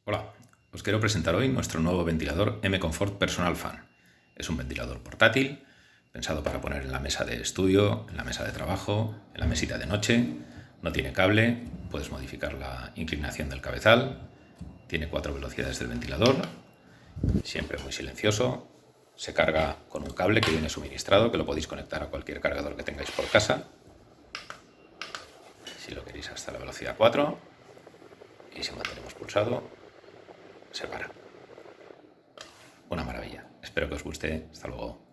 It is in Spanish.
Hola, os quiero presentar hoy nuestro nuevo ventilador M-Comfort Personal Fan. Es un ventilador portátil, pensado para poner en la mesa de estudio, en la mesa de trabajo, en la mesita de noche. No tiene cable, puedes modificar la inclinación del cabezal, tiene 4 velocidades del ventilador, siempre muy silencioso. Se carga con un cable que viene suministrado, que lo podéis conectar a cualquier cargador que tengáis por casa. Si lo queréis hasta la velocidad 4, y si mantenemos pulsado, se para. Una maravilla. Espero que os guste. Hasta luego.